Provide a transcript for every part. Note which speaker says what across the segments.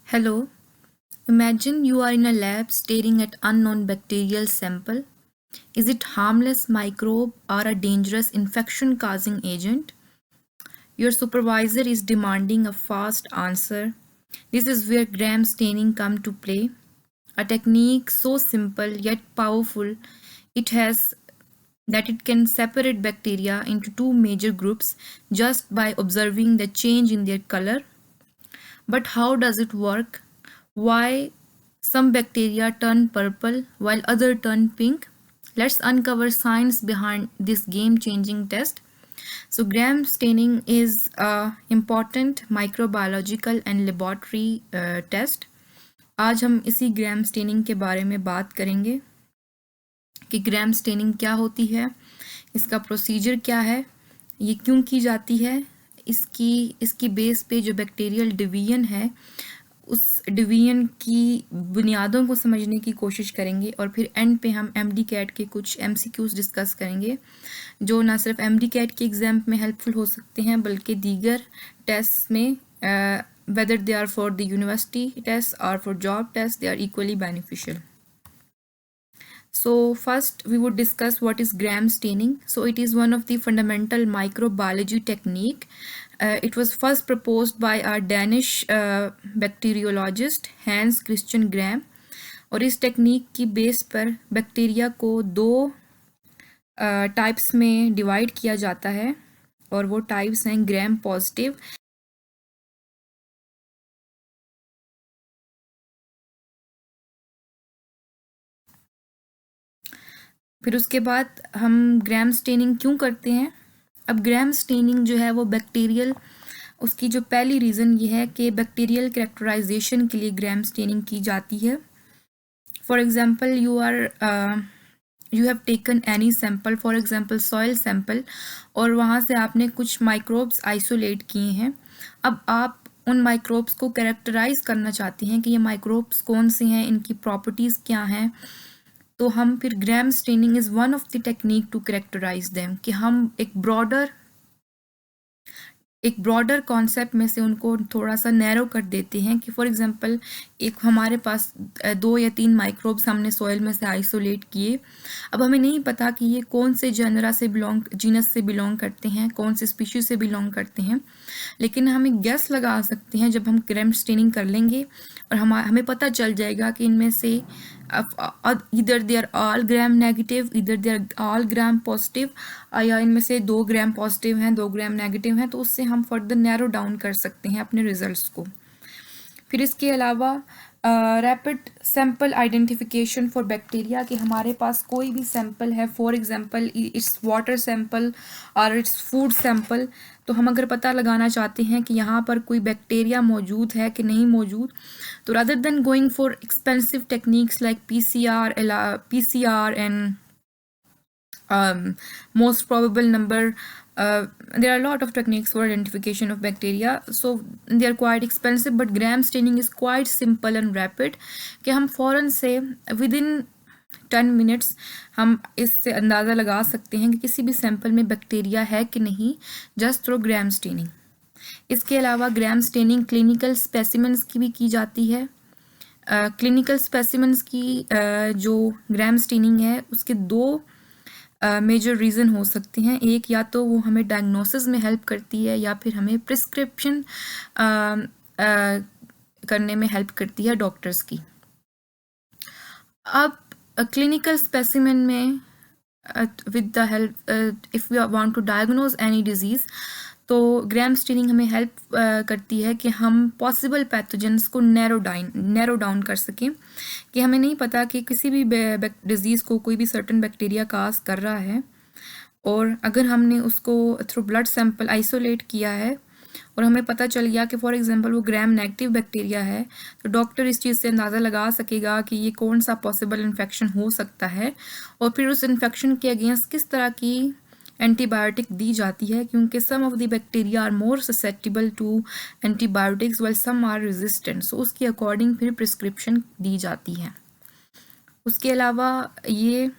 Speaker 1: Hello, imagine you are in a lab staring at unknown bacterial sample. Is it harmless microbe or a dangerous infection causing agent? Your supervisor is demanding a fast answer. This is where gram staining come to play. A technique so simple yet powerful it has that it can separate bacteria into two major groups just by observing the change in their color. But how does it work? Why some bacteria turn purple while other turn pink? Let's uncover science behind this game-changing test. So gram staining is a important microbiological and laboratory test. आज हम इसी gram staining के बारे में बात करेंगे कि gram staining क्या होती है, इसका प्रोसीजर क्या है, ये क्यों की जाती है, इसकी इसकी बेस पे जो बैक्टीरियल डिवीजन है उस डिवीजन की बुनियादों को समझने की कोशिश करेंगे और फिर एंड पे हम एमडी कैट के कुछ एमसीक्यूज डिस्कस करेंगे जो ना सिर्फ एमडी कैट के एग्ज़ाम में हेल्पफुल हो सकते हैं बल्कि दीगर टेस्ट में whether they are for the university tests or for job tests they are equally beneficial. So first we would discuss what is gram staining. So it is one of the fundamental microbiology technique. It was first proposed by a Danish bacteriologist Hans Christian Gram. और इस technique की base पर bacteria को दो types में divide किया जाता है और वो टाइप्स हैं ग्राम पॉजिटिव फिर उसके बाद हम ग्राम स्टेनिंग क्यों करते हैं। अब ग्राम स्टेनिंग जो है वो बैक्टीरियल उसकी जो पहली रीज़न ये है कि बैक्टीरियल कैरेक्टराइजेशन के लिए ग्राम स्टेनिंग की जाती है। For example you have taken any sample, for example soil sample, और वहाँ से आपने कुछ माइक्रोब्स आइसोलेट किए हैं। अब आप उन माइक्रोब्स को कैरेक्टराइज करना चाहते हैं कि ये माइक्रोब्स कौन से हैं, इनकी प्रॉपर्टीज़ क्या हैं। तो हम फिर gram staining is one of the technique to characterize them कि हम एक ब्रॉडर कॉन्सेप्ट में से उनको थोड़ा सा नैरो कर देते हैं कि फॉर एग्जांपल एक हमारे पास 2 या 3 माइक्रोब्स हमने सॉइल में से आइसोलेट किए। अब हमें नहीं पता कि ये कौन से जीनस से बिलोंग करते हैं, कौन से स्पीशीज से बिलोंग करते हैं, लेकिन हम एक गेस लगा सकते हैं जब हम ग्राम स्टेनिंग कर लेंगे और हमें पता चल जाएगा कि इनमें से इधर they are all gram negative, इधर they are all gram positive, या इनमें से 2 ग्राम पॉजिटिव हैं 2 ग्राम नेगेटिव हैं। तो उससे हम फर्दर नैरो डाउन कर सकते हैं अपने रिजल्ट्स को। फिर इसके अलावा rapid sample identification for bacteria कि हमारे पास कोई भी सैम्पल है, for example it's water sample और इट्स फूड सैम्पल, तो हम अगर पता लगाना चाहते हैं कि यहाँ पर कोई बैक्टीरिया मौजूद है कि नहीं मौजूद, तो rather than going for expensive techniques like PCR and most probable number, there are a lot of techniques for identification of bacteria, so they are quite expensive, but gram staining is quite simple and rapid कि हम फ़ौरन से within 10 minutes हम इससे अंदाज़ा लगा सकते हैं कि किसी भी सैंपल में बैक्टीरिया है कि नहीं जस्ट थ्रू ग्राम स्टेनिंग। इसके अलावा ग्राम स्टेनिंग क्लिनिकल स्पेसिमेंस की भी की जाती है। क्लिनिकल स्पेसिमेंस की जो ग्राम स्टेनिंग है उसके दो मेजर रीज़न हो सकते हैं। एक या तो वो हमें डायग्नोसिस में हेल्प करती है या फिर हमें प्रिस्क्रिप्शन करने में हेल्प करती है डॉक्टर्स की। अब क्लिनिकल स्पेसिमेन में with the help if we want to diagnose any disease तो ग्राम स्टेनिंग हमें हेल्प करती है कि हम पॉसिबल पैथोजेंस को नैरो डाउन कर सकें कि हमें नहीं पता कि किसी भी डिज़ीज़ को कोई भी सर्टन बैक्टीरिया काज कर रहा है, और अगर हमने उसको थ्रू ब्लड सैंपल आइसोलेट किया है और हमें पता चल गया कि फॉर एग्जांपल वो ग्राम नेगेटिव बैक्टीरिया है, तो डॉक्टर इस चीज़ से अंदाज़ा लगा सकेगा कि ये कौन सा पॉसिबल इन्फेक्शन हो सकता है और फिर उस इन्फेक्शन के अगेंस्ट किस तरह की एंटीबायोटिक दी जाती है, क्योंकि some of the bacteria are more susceptible to antibiotics while some are resistant, so उसके अकॉर्डिंग फिर प्रिस्क्रिप्शन दी जाती है। उसके अलावा ये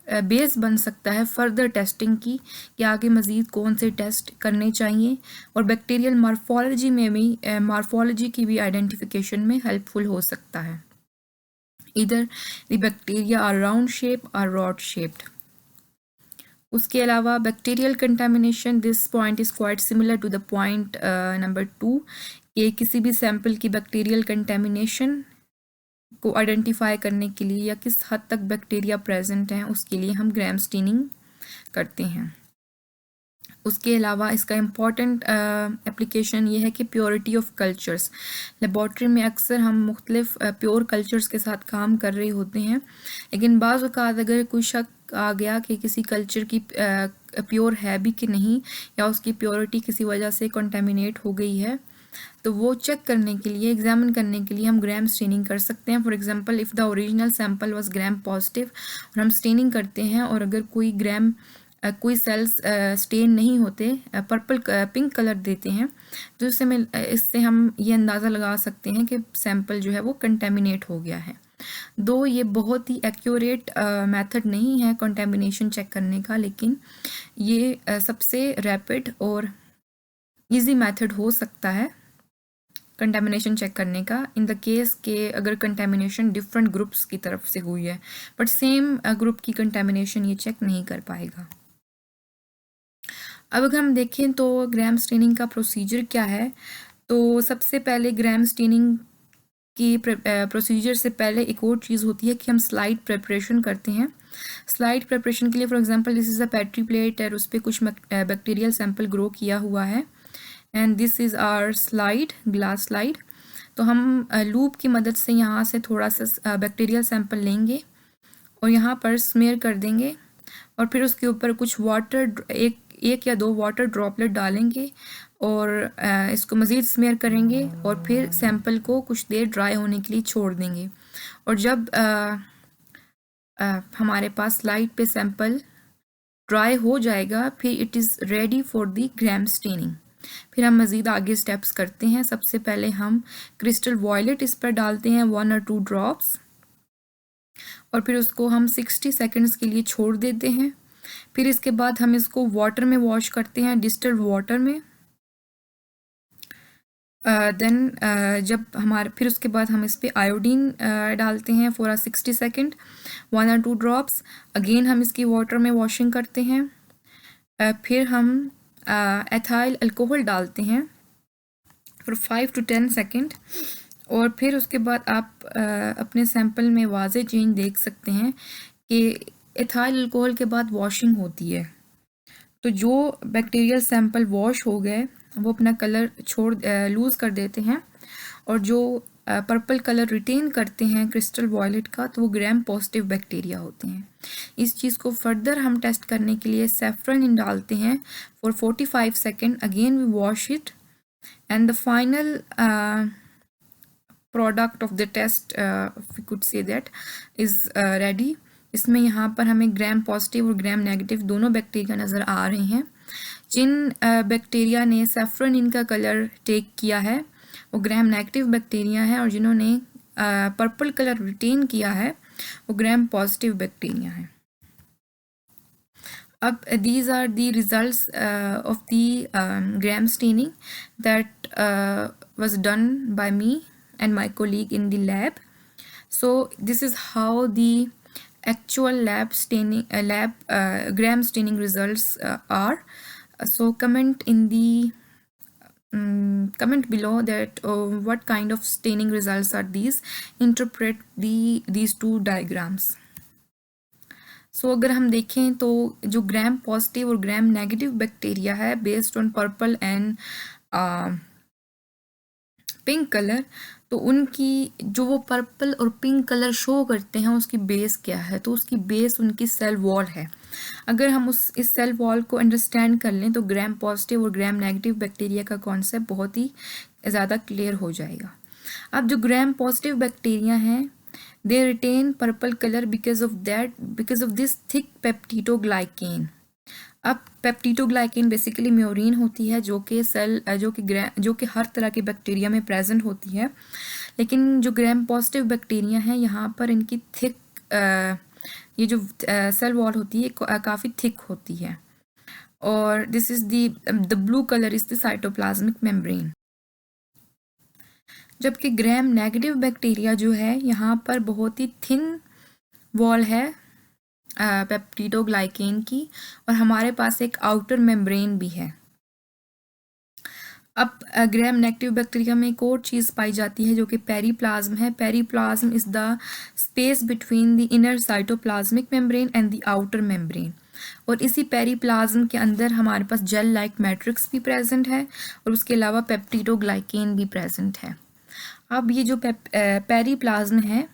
Speaker 1: बेस बन सकता है फर्दर टेस्टिंग की कि आगे मज़ीद कौन से टेस्ट करने चाहिए, और बैक्टीरियल मॉर्फोलॉजी में भी मॉर्फोलॉजी की भी आइडेंटिफिकेशन में हेल्पफुल हो सकता है। इधर the bacteria are round shape और रॉड शेप्ड। उसके अलावा bacterial contamination, this point is quite similar to the point number 2 कि किसी भी सैंपल की बैक्टीरियल कंटामिनेशन को आइडेंटिफाई करने के लिए या किस हद तक बैक्टीरिया प्रेजेंट हैं उसके लिए हम ग्राम स्टेनिंग करते हैं। उसके अलावा इसका इम्पॉर्टेंट एप्लीकेशन ये है कि प्योरिटी ऑफ कल्चर्स। लेबॉर्ट्री में अक्सर हम मुख्तलिफ प्योर कल्चर्स के साथ काम कर रहे होते हैं, लेकिन बाज़ औक़ात अगर कोई शक आ गया कि किसी कल्चर की प्योर है भी कि नहीं, या उसकी प्योरिटी किसी वजह से कंटेमिनेट हो गई है, तो वो चेक करने के लिए, एग्जामिन करने के लिए हम ग्राम स्टेनिंग कर सकते हैं। For example, if the original sample was gram positive और हम स्टेनिंग करते हैं, और अगर कोई सेल्स स्टेन नहीं होते, पिंक कलर देते हैं, तो इससे हम ये अंदाज़ा लगा सकते हैं कि सैंपल जो है वो कंटेमिनेट हो गया है। दो ये बहुत ही एक्यूरेट मेथड नहीं है कंटेमिनेशन चेक करने का, लेकिन ये सबसे रैपिड और इजी मेथड हो सकता है कंटेमिनेशन चेक करने का, इन द केस के अगर कंटेमिनेशन डिफरेंट ग्रुप्स की तरफ से हुई है, बट सेम ग्रुप की कंटेमिनेशन ये चेक नहीं कर पाएगा। अब अगर हम देखें तो ग्राम स्टेनिंग का प्रोसीजर क्या है, तो सबसे पहले ग्राम स्टेनिंग की प्रोसीजर से पहले एक और चीज़ होती है कि हम स्लाइड प्रिपरेशन करते हैं। स्लाइड प्रिपरेशन के लिए for example this is a petri plate और उस पर कुछ बैक्टीरियल सैंपल ग्रो किया हुआ है, and this is our slide, glass slide. तो हम लूप की मदद से यहाँ से थोड़ा सा बैक्टीरियल सैंपल लेंगे और यहाँ पर स्मेयर कर देंगे, और फिर उसके ऊपर कुछ वाटर, एक या दो वाटर ड्रॉपलेट डालेंगे और इसको मज़ीद स्मेयर करेंगे, और फिर सैंपल को कुछ देर ड्राई होने के लिए छोड़ देंगे। और जब हमारे पास स्लाइड पे सैंपल ड्राई हो जाएगा, फिर it is ready for the gram staining. फिर हम मज़ीद आगे स्टेप्स करते हैं। सबसे पहले हम क्रिस्टल वॉयलेट इस पर डालते हैं 1 और 2 ड्रॉप्स, और फिर उसको हम 60 सेकंड्स के लिए छोड़ देते हैं। फिर इसके बाद हम इसको वाटर में वॉश करते हैं, डिस्टिल्ड वाटर में। फिर उसके बाद हम इस पर आयोडीन डालते हैं फॉर 60 सेकंड, 1 और 2 ड्रॉप्स। अगेन हम इसकी वाटर में वॉशिंग करते हैं। फिर हम एथाइल अल्कोहल डालते हैं फॉर 5 to 10 सेकंड, और फिर उसके बाद आप अपने सैंपल में वाज़े चेंज देख सकते हैं कि एथाइल अल्कोहल के बाद वॉशिंग होती है, तो जो बैक्टीरियल सैंपल वॉश हो गए वो अपना कलर लूज़ कर देते हैं, और जो पर्पल कलर रिटेन करते हैं क्रिस्टल वॉयलेट का, तो वो ग्राम पॉजिटिव बैक्टीरिया होते हैं। इस चीज़ को फर्दर हम टेस्ट करने के लिए सैफरन डालते हैं for 45 second. Again we wash it, and the final product of the test we could say that is ready. इसमें यहाँ पर हमें ग्राम पॉजिटिव और ग्राम नेगेटिव दोनों बैक्टीरिया नज़र आ रहे हैं। जिन बैक्टीरिया ने सैफरन इनका कलर टेक किया है वो ग्राम नेगेटिव बैक्टीरिया है, और जिन्होंने पर्पल कलर रिटेन किया है वो ग्राम पॉजिटिव बैक्टीरिया है। अब these are the results of the gram staining that was done by me and my colleague in the lab. So this is how the actual lab gram staining results are. So comment in the comment below that what kind of staining results are these. Interpret these two diagrams. सो अगर हम देखें तो जो gram positive और Gram negative bacteria है based on purple and pink colour, तो उनकी जो वो पर्पल और पिंक कलर शो करते हैं उसकी बेस क्या है, तो उसकी बेस उनकी सेल वॉल है। अगर हम इस सेल वॉल को अंडरस्टैंड कर लें तो ग्राम पॉजिटिव और ग्राम नेगेटिव बैक्टीरिया का कॉन्सेप्ट बहुत ही ज़्यादा क्लियर हो जाएगा। अब जो ग्राम पॉजिटिव बैक्टीरिया हैं, they retain purple color because of this thick peptidoglycan। अब पेप्टिडोग्लाइकेन बेसिकली म्योरीन होती है जो कि हर तरह के बैक्टीरिया में प्रेजेंट होती है, लेकिन जो ग्राम पॉजिटिव बैक्टीरिया हैं यहाँ पर इनकी थिक ये जो सेल वॉल होती है काफ़ी थिक होती है। और this is the blue colour is the cytoplasmic membrane. जबकि ग्राम नेगेटिव बैक्टीरिया जो है यहाँ पर बहुत ही थिन वॉल है पेप्टिडोग्लाइकेन की, और हमारे पास एक आउटर मेम्ब्रेन भी है। अब ग्राम नेगेटिव बैक्टीरिया में एक और चीज़ पाई जाती है जो कि पेरीप्लाज्म है। Periplasm is the space between the inner cytoplasmic membrane and the outer membrane. और इसी पेरीप्लाज्म के अंदर हमारे पास जेल लाइक मैट्रिक्स भी प्रेजेंट है, और उसके अलावा पेप्टिडोग्लाइकेन भी प्रेजेंट है। अब ये जो पेरीप्लाज्म है,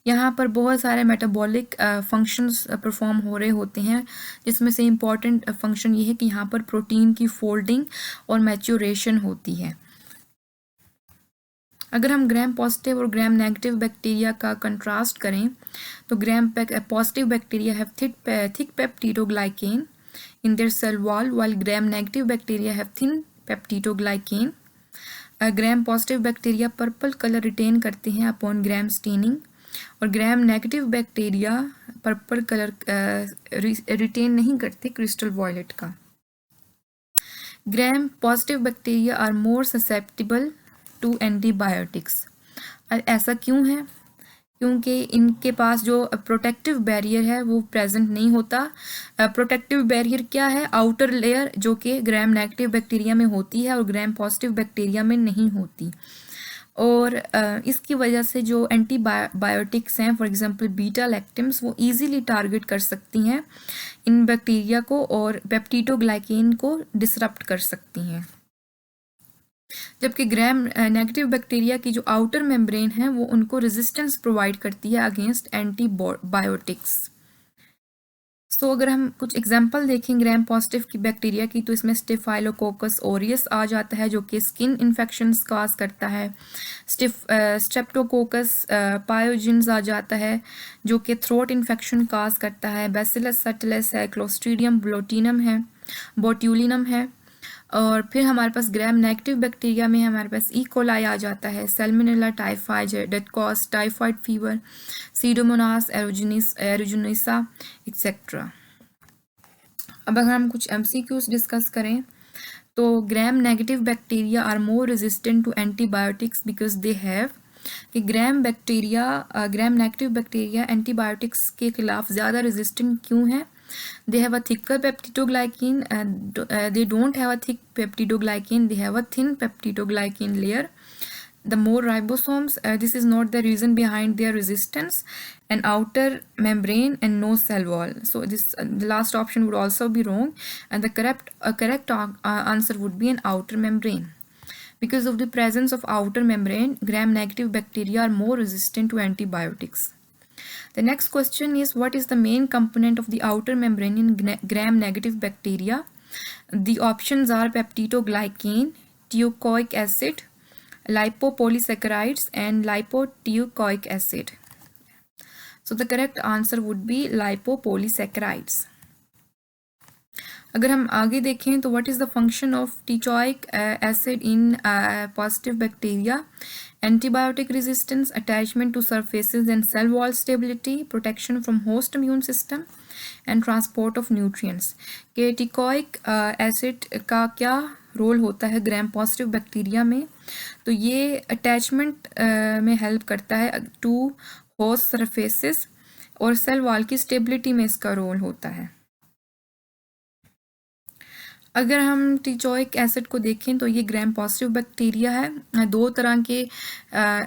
Speaker 1: यहाँ पर बहुत सारे मेटाबॉलिक फंक्शंस परफॉर्म हो रहे होते हैं, जिसमें से इम्पॉर्टेंट फंक्शन ये है कि यहाँ पर प्रोटीन की फोल्डिंग और मैच्योरेशन होती है। अगर हम ग्राम पॉजिटिव और ग्राम नेगेटिव बैक्टीरिया का कंट्रास्ट करें तो ग्राम positive bacteria have thick peptidoglycan in their cell wall, while gram negative bacteria have thin peptidoglycan. Gram positive bacteria purple colour retain करते हैं अपॉन ग्राम स्टेनिंग, और Gram negative bacteria purple colour retain नहीं करते crystal violet का। Gram positive bacteria are more susceptible to antibiotics. ऐसा क्यों है? क्योंकि इनके पास जो प्रोटेक्टिव बैरियर है वो प्रेजेंट नहीं होता। प्रोटेक्टिव बैरियर क्या है? आउटर लेयर, जो कि ग्राम नेगेटिव बैक्टीरिया में होती है और ग्राम पॉजिटिव बैक्टीरिया में नहीं होती। और इसकी वजह से जो एंटीबायोटिक्स हैं, फॉर एग्जांपल बीटा लैक्टम्स, वो इजीली टारगेट कर सकती हैं इन बैक्टीरिया को और पेप्टिडोग्लाइकेन को डिसरप्ट कर सकती हैं। जबकि ग्राम नेगेटिव बैक्टीरिया की जो आउटर मेम्ब्रेन है वो उनको रेजिस्टेंस प्रोवाइड करती है अगेंस्ट एंटीबायोटिक्स। सो अगर हम कुछ एग्जांपल देखें ग्राम पॉजिटिव की बैक्टीरिया की, तो इसमें स्टेफाइलोकोकस ओरियस आ जाता है जो कि स्किन इन्फेक्शंस काज करता है। स्ट्रेप्टोकोकस पायोजेंस आ जाता है जो कि थ्रोट इन्फेक्शन काज करता है। बैसिलस सटिलस है, क्लोस्ट्रीडियम बोट्यूलिनम है। और फिर हमारे पास ग्राम नेगेटिव बैक्टीरिया में हमारे पास ई कोलाई आ जाता है, salmonella typhoid that cause typhoid fever, pseudomonas aeruginosa etcetera. अब अगर हम कुछ एमसीक्यूज डिस्कस करें तो gram negative bacteria are more resistant to antibiotics because they have कि ग्राम नेगेटिव बैक्टीरिया एंटीबायोटिक्स के खिलाफ ज़्यादा रेजिस्टेंट क्यों है? They have a thicker peptidoglycan, and they don't have a thick peptidoglycan, they have a thin peptidoglycan layer. The more ribosomes, this is not the reason behind their resistance. An outer membrane and no cell wall. So this the last option would also be wrong, and the correct answer would be an outer membrane. Because of the presence of outer membrane, gram-negative bacteria are more resistant to antibiotics. The next question is, what is the main component of the outer membrane in gram-negative bacteria? The options are peptidoglycan, teichoic acid, lipopolysaccharides, and lipoteichoic acid. So the correct answer would be lipopolysaccharides. अगर हम आगे देखें तो what is the function of teichoic acid in positive bacteria? Antibiotic resistance, attachment to surfaces and cell wall stability, protection from host immune system, and transport of nutrients. कि teichoic acid का क्या role होता है ग्राम positive bacteria में? तो ये attachment में help करता है टू होस्ट सरफेसेस, और सेल वॉल की स्टेबिलिटी में इसका रोल होता है। अगर हम टीचोइक एसिड को देखें तो ये ग्राम पॉजिटिव बैक्टीरिया है। दो तरह के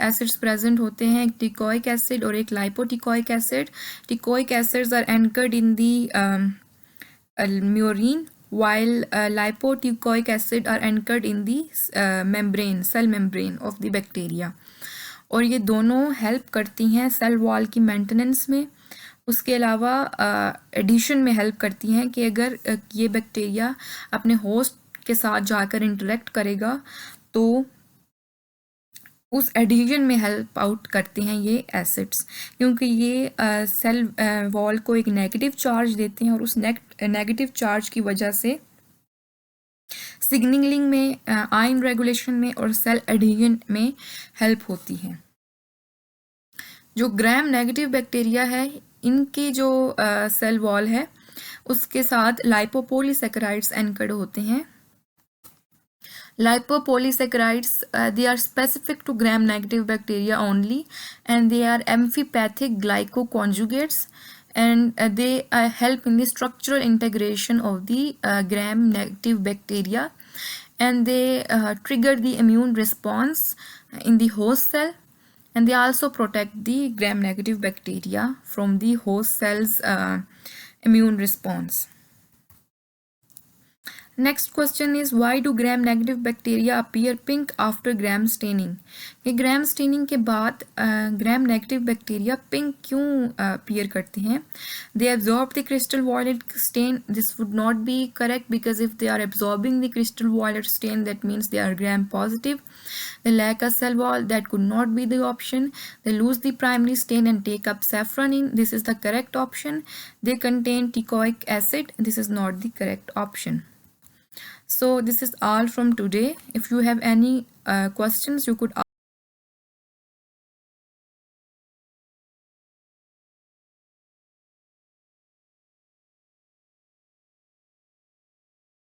Speaker 1: एसिड्स प्रेजेंट होते हैं, एक टिकोइक एसिड और एक lipoteichoic acid. Teichoic acids are anchored in the murein, while lipoticoic acid are anchored in the cell membrane of the bacteria. और ये दोनों हेल्प करती हैं सेल वॉल की मेंटेनेंस में। उसके अलावा एडिशन में हेल्प करती हैं कि अगर ये बैक्टीरिया अपने होस्ट के साथ जाकर इंटरेक्ट करेगा तो उस एडिशन में हेल्प आउट करते हैं ये एसिड्स, क्योंकि ये सेल वॉल को एक नेगेटिव चार्ज देते हैं और उस नेगेटिव चार्ज की वजह से सिग्नलिंग में, आयन रेगुलेशन में और सेल एडिशन में हेल्प होती है। जो ग्राम नेगेटिव बैक्टीरिया है इनके जो सेल वॉल है उसके साथ लाइपोपोलीसैकेराइड्स एंकर्ड होते हैं. Lipopolysaccharides, they are specific to gram-negative bacteria only, and they are amphipathic glycoconjugates, and they help in the structural integration of the gram-negative bacteria, and they trigger the immune response in the host cell, and they also protect the gram-negative bacteria from the host cell's immune response. Next question is, why do gram-negative bacteria appear pink after gram staining? कि gram staining के बाद gram-negative bacteria pink क्यों appear करते हैं? They absorb the crystal violet stain. This would not be correct, because if they are absorbing the crystal violet stain, that means they are gram-positive. They lack a cell wall. That could not be the option. They lose the primary stain and take up safranin. This is the correct option. They contain teichoic acid. This is not the correct option. So this is all from today. If you have any questions, you could